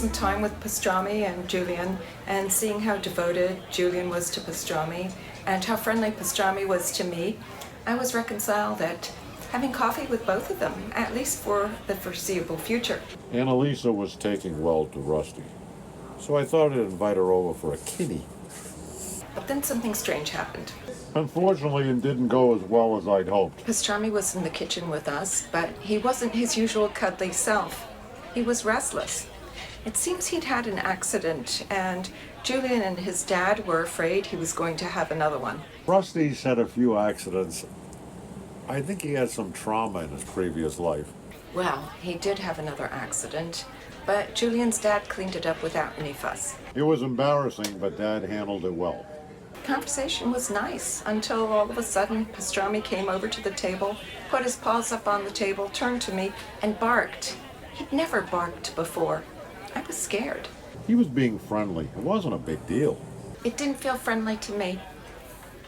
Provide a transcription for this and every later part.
some time with Pastrami and Julian, and seeing how devoted Julian was to Pastrami and how friendly Pastrami was to me, I was reconciled at having coffee with both of them, at least for the foreseeable future. Annalisa was taking well to Rusty, so I thought I'd invite her over for a kitty. But then something strange happened. Unfortunately, it didn't go as well as I'd hoped. Pastrami was in the kitchen with us, but he wasn't his usual cuddly self. He was restless. It seems he'd had an accident, and Julian and his dad were afraid he was going to have another one. Rusty's had a few accidents. I think he had some trauma in his previous life. Well, he did have another accident, but Julian's dad cleaned it up without any fuss. It was embarrassing, but Dad handled it well. The conversation was nice until all of a sudden Pastrami came over to the table, put his paws up on the table, turned to me, and barked. He'd never barked before. I was scared. He was being friendly. It wasn't a big deal. It didn't feel friendly to me.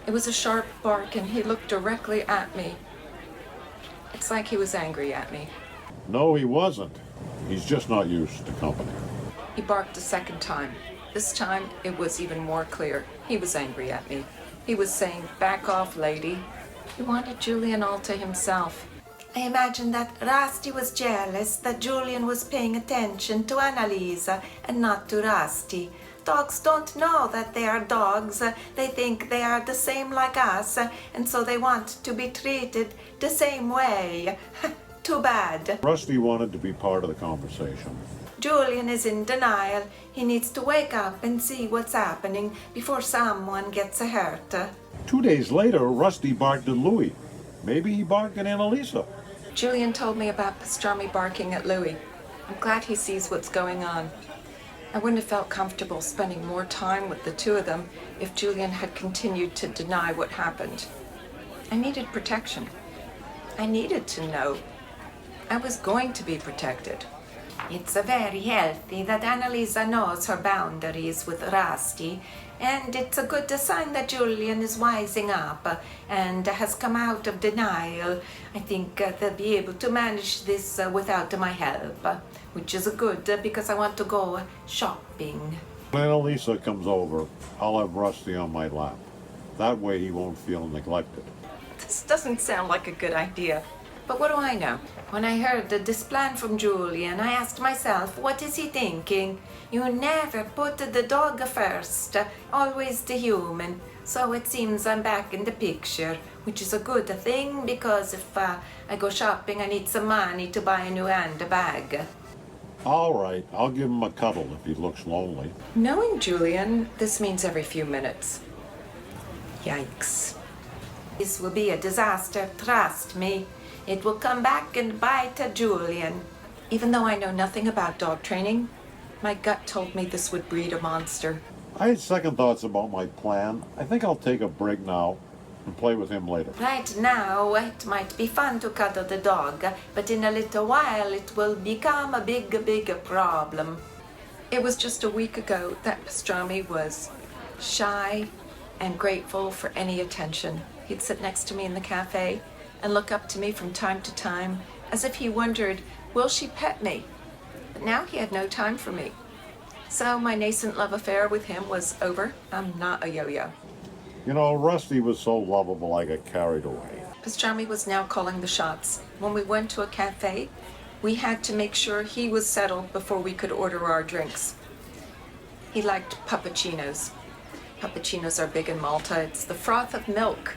It was a sharp bark, and he looked directly at me. It's like he was angry at me. No, he wasn't. He's just not used to company. He barked a second time. This time, it was even more clear. He was angry at me. He was saying, "Back off, lady." He wanted Julian all to himself. I imagine that Rusty was jealous that Julian was paying attention to Annalisa and not to Rusty. Dogs don't know that they are dogs. They think they are the same like us, and so they want to be treated the same way. Too bad. Rusty wanted to be part of the conversation. Julian is in denial. He needs to wake up and see what's happening before someone gets hurt. 2 days later, Rusty barked at Louis. Maybe he barked at Annalisa. Julian told me about Pastrami barking at Louis. I'm glad he sees what's going on. I wouldn't have felt comfortable spending more time with the two of them if Julian had continued to deny what happened. I needed protection. I needed to know. I was going to be protected. It's very healthy that Annalisa knows her boundaries with Rusty, and it's a good sign that Julian is wising up and has come out of denial. I think they'll be able to manage this without my help, which is good because I want to go shopping. When Annalisa comes over, I'll have Rusty on my lap. That way he won't feel neglected. This doesn't sound like a good idea. But what do I know? When I heard this plan from Julian, I asked myself, what is he thinking? You never put the dog first, always the human. So it seems I'm back in the picture, which is a good thing because if I go shopping, I need some money to buy a new handbag. All right, I'll give him a cuddle if he looks lonely. Knowing Julian, this means every few minutes. Yikes. This will be a disaster, trust me. It will come back and bite Julian. Even though I know nothing about dog training, my gut told me this would breed a monster. I had second thoughts about my plan. I think I'll take a break now and play with him later. Right now, it might be fun to cuddle the dog, but in a little while it will become a big problem. It was just a week ago that Pastrami was shy and grateful for any attention. He'd sit next to me in the cafe and look up to me from time to time as if he wondered, will she pet me? But now he had no time for me. So my nascent love affair with him was over. I'm not a yo-yo. You know, Rusty was so lovable I got carried away. Pastrami was now calling the shots. When we went to a cafe, we had to make sure he was settled before we could order our drinks. He liked puppuccinos. Puppuccinos are big in Malta. It's the froth of milk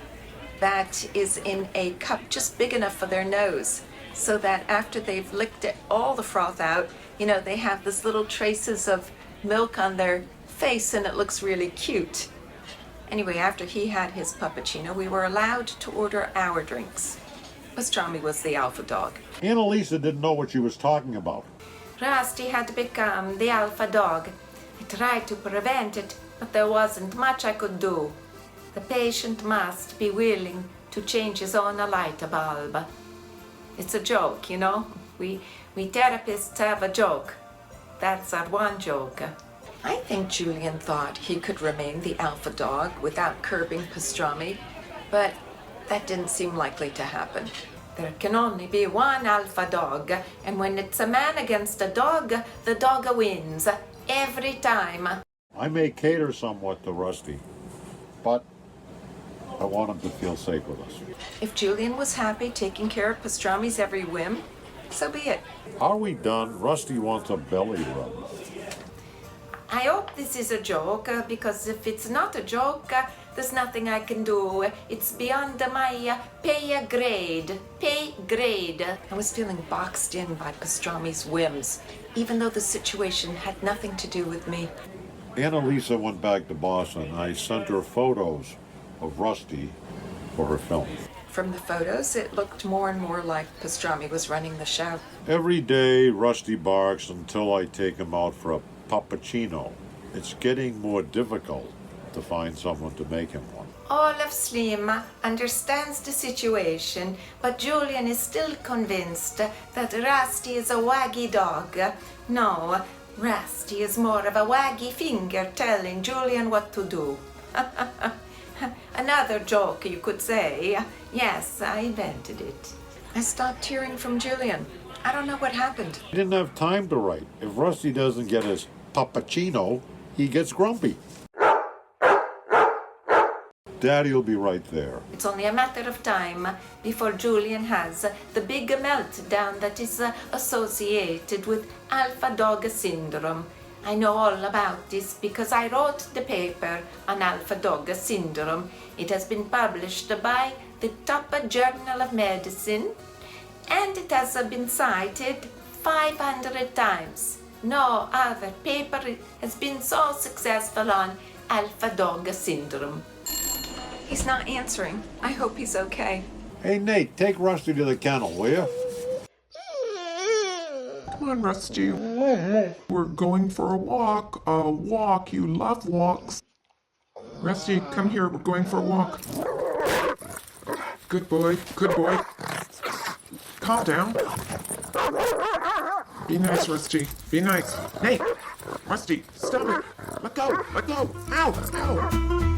that is in a cup just big enough for their nose, so that after they've licked all the froth out, you know, they have this little traces of milk on their face and it looks really cute. Anyway, after he had his puppuccino, we were allowed to order our drinks. Pastrami was the alpha dog. Annalisa didn't know what she was talking about. Rusty had become the alpha dog. I tried to prevent it, but there wasn't much I could do. The patient must be willing to change his own light bulb. It's a joke, you know? We therapists have a joke. That's our one joke. I think Julian thought he could remain the alpha dog without curbing Pastrami, but that didn't seem likely to happen. There can only be one alpha dog, and when it's a man against a dog, the dog wins. Every time. I may cater somewhat to Rusty, but I want him to feel safe with us. If Julian was happy taking care of Pastrami's every whim, so be it. Are we done? Rusty wants a belly rub. I hope this is a joke, because if it's not a joke, there's nothing I can do. It's beyond my pay grade. Pay grade. I was feeling boxed in by Pastrami's whims, even though the situation had nothing to do with me. Annalisa went back to Boston. I sent her photos of Rusty for her film. From the photos, it looked more and more like Pastrami was running the show. Every day, Rusty barks until I take him out for a puppuccino. It's getting more difficult to find someone to make him one. All of Slim understands the situation, but Julian is still convinced that Rusty is a waggy dog. No, Rusty is more of a waggy finger telling Julian what to do. Another joke, you could say. Yes, I invented it. I stopped hearing from Julian. I don't know what happened. He didn't have time to write. If Rusty doesn't get his puppuccino, he gets grumpy. Daddy'll be right there. It's only a matter of time before Julian has the big meltdown that is associated with alpha dog syndrome. I know all about this because I wrote the paper on alpha dog syndrome. It has been published by the top journal of medicine, and it has been cited 500 times. No other paper has been so successful on alpha dog syndrome. He's not answering. I hope he's okay. Hey, Nate, take Rusty to the kennel, will you? Come on, Rusty. We're going for a walk. A walk. You love walks. Rusty, come here. We're going for a walk. Good boy. Good boy. Calm down. Be nice, Rusty. Be nice. Nate! Rusty, stop it! Let go! Let go! Ow! Ow!